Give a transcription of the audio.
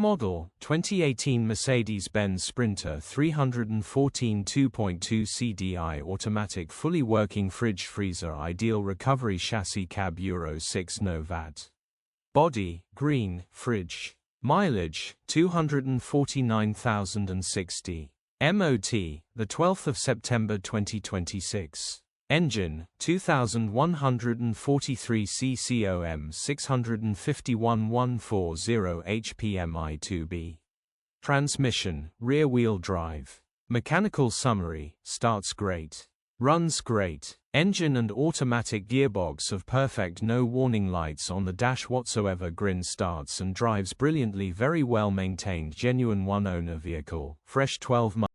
Model, 2018 Mercedes-Benz Sprinter 314 2.2 Cdi Automatic fully working fridge freezer ideal recovery chassis cab Euro 6 No Vat. Body, green, fridge. Mileage, 249,060. MOT, the 12th of September 2026. Engine, 2143 CCOM 651 140 HPM I2B. Transmission, rear-wheel drive. Mechanical summary, starts great. Runs great. Engine and automatic gearbox of perfect, no warning lights on the dash whatsoever. Grin starts and drives brilliantly, very well maintained, genuine one owner vehicle, fresh 12 months.